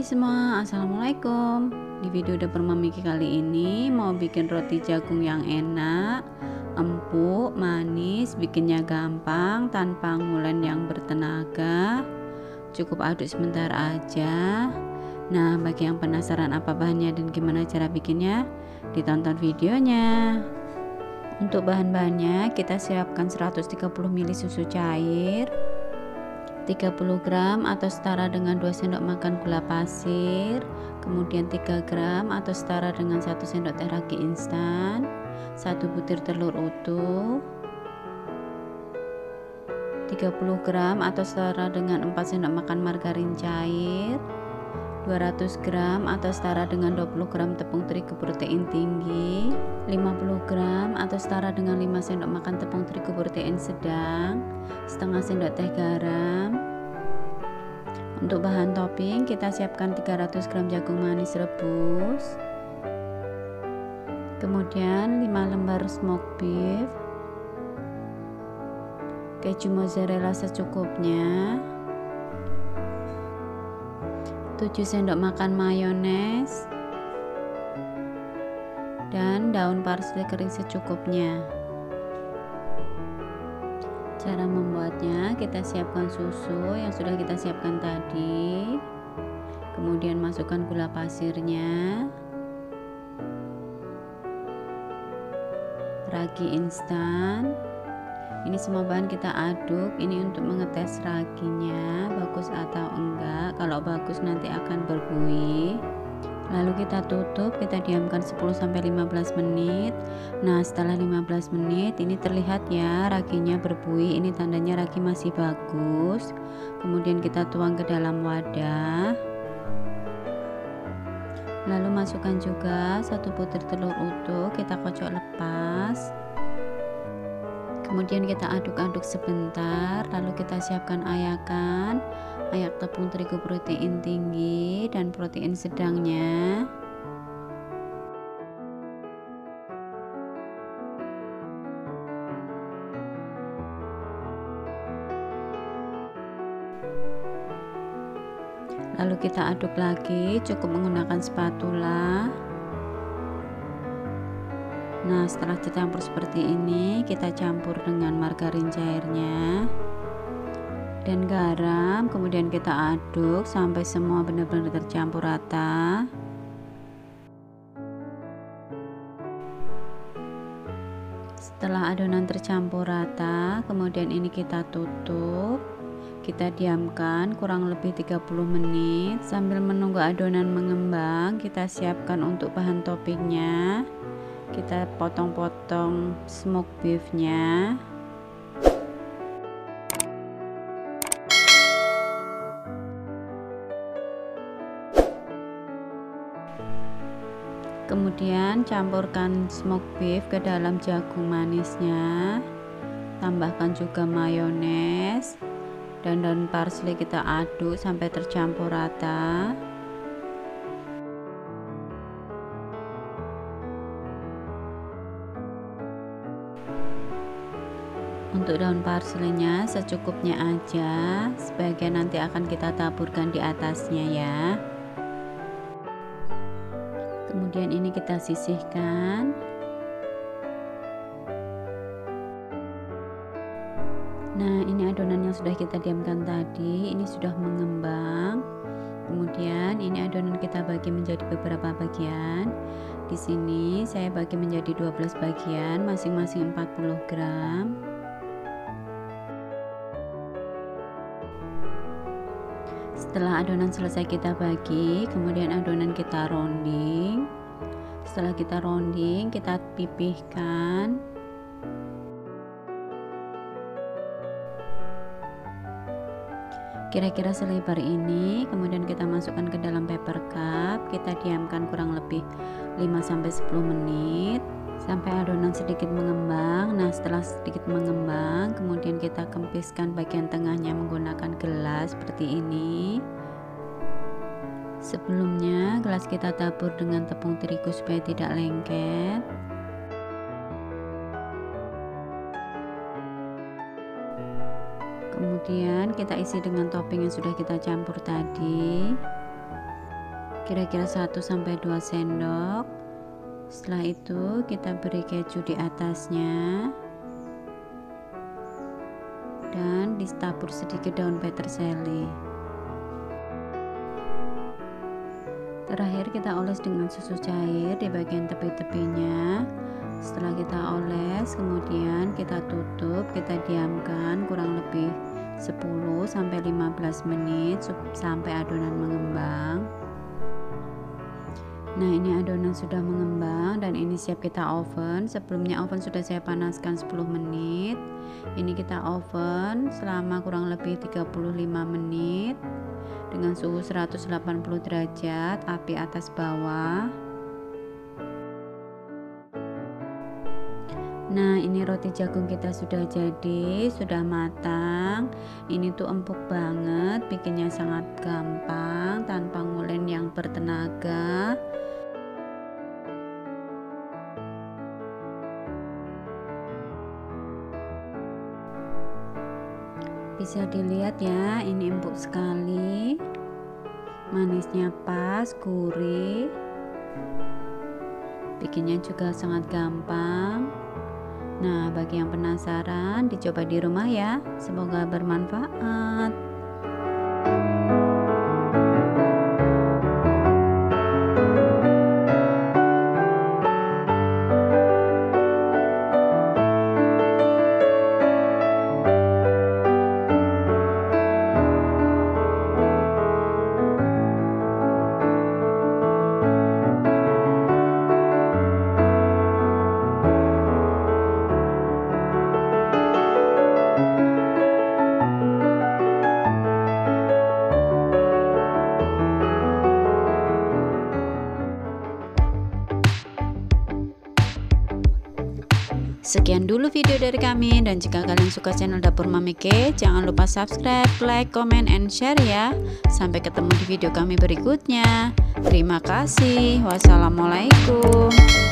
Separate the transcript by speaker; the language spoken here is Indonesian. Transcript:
Speaker 1: semua, assalamualaikum. Di video dapur Mami kali ini mau bikin roti jagung yang enak, empuk, manis, bikinnya gampang tanpa ngulen yang bertenaga. Cukup aduk sebentar aja. Nah, bagi yang penasaran apa bahannya dan gimana cara bikinnya, ditonton videonya. Untuk bahan-bahannya kita siapkan 130 ml susu cair, 30 gram atau setara dengan 2 sendok makan gula pasir, kemudian 3 gram atau setara dengan 1 sendok teh ragi instan, 1 butir telur utuh, 30 gram atau setara dengan 4 sendok makan margarin cair, 200 gram atau setara dengan 20 gram tepung terigu protein tinggi, 50 gram atau setara dengan 5 sendok makan tepung terigu protein sedang, setengah sendok teh garam. Untuk bahan topping kita siapkan 300 gram jagung manis rebus, kemudian 5 lembar smoked beef, keju mozzarella secukupnya, 7 sendok makan mayones, dan daun parsley kering secukupnya. Cara membuatnya, kita siapkan susu yang sudah kita siapkan tadi, kemudian masukkan gula pasirnya, ragi instan. Ini semua bahan kita aduk, ini untuk mengetes raginya bagus atau enggak. Kalau bagus nanti akan berbuih. Lalu kita tutup, kita diamkan 10-15 menit. Nah, setelah 15 menit ini terlihat ya raginya berbuih, ini tandanya ragi masih bagus. Kemudian kita tuang ke dalam wadah. Lalu masukkan juga 1 butir telur utuh, kita kocok lepas. Kemudian kita aduk-aduk sebentar, lalu kita siapkan ayakan, ayak tepung terigu protein tinggi dan protein sedangnya. Lalu kita aduk lagi, cukup menggunakan spatula. Nah, setelah dicampur seperti ini, kita campur dengan margarin cairnya dan garam, kemudian kita aduk sampai semua benar-benar tercampur rata. Setelah adonan tercampur rata, kemudian ini kita tutup, kita diamkan kurang lebih 30 menit. Sambil menunggu adonan mengembang, kita siapkan untuk bahan toppingnya. Kita potong-potong smoked beefnya, kemudian campurkan smoked beef ke dalam jagung manisnya, tambahkan juga mayones dan daun parsley, kita aduk sampai tercampur rata. Untuk daun parsleynya secukupnya aja, sebagian nanti akan kita taburkan di atasnya ya. Kemudian ini kita sisihkan. Nah, ini adonan yang sudah kita diamkan tadi, ini sudah mengembang. Kemudian ini adonan kita bagi menjadi beberapa bagian. Di sini saya bagi menjadi 12 bagian, masing-masing 40 gram. Setelah adonan selesai kita bagi, kemudian adonan kita rounding. Setelah kita rounding, kita pipihkan. Kira-kira selebar ini, kemudian kita masukkan ke dalam paper cup. Kita diamkan kurang lebih 5-10 menit sampai adonan sedikit mengembang. Nah, setelah sedikit mengembang, kemudian kita kempiskan bagian tengahnya menggunakan gelas seperti ini. Sebelumnya gelas kita tabur dengan tepung terigu supaya tidak lengket. Kemudian kita isi dengan topping yang sudah kita campur tadi. kira-kira 1-2 sendok. Setelah itu kita beri keju di atasnya dan ditabur sedikit daun peterseli. Terakhir kita oles dengan susu cair di bagian tepi-tepinya. Setelah kita oles, kemudian kita tutup, kita diamkan kurang lebih 10-15 menit sampai adonan mengembang. Nah, ini adonan sudah mengembang dan ini siap kita oven. Sebelumnya oven sudah saya panaskan 10 menit. Ini kita oven selama kurang lebih 35 menit dengan suhu 180 derajat, api atas bawah. Nah, ini roti jagung kita sudah jadi, sudah matang. Ini tuh empuk banget, bikinnya sangat gampang tanpa ngulen yang bertenaga. Bisa dilihat ya, ini empuk sekali, manisnya pas, gurih, bikinnya juga sangat gampang. Nah, bagi yang penasaran, dicoba di rumah ya, semoga bermanfaat. Sekian dulu video dari kami, dan jika kalian suka channel Dapur Mami K, jangan lupa subscribe, like, comment, and share ya. Sampai ketemu di video kami berikutnya. Terima kasih. Wassalamualaikum.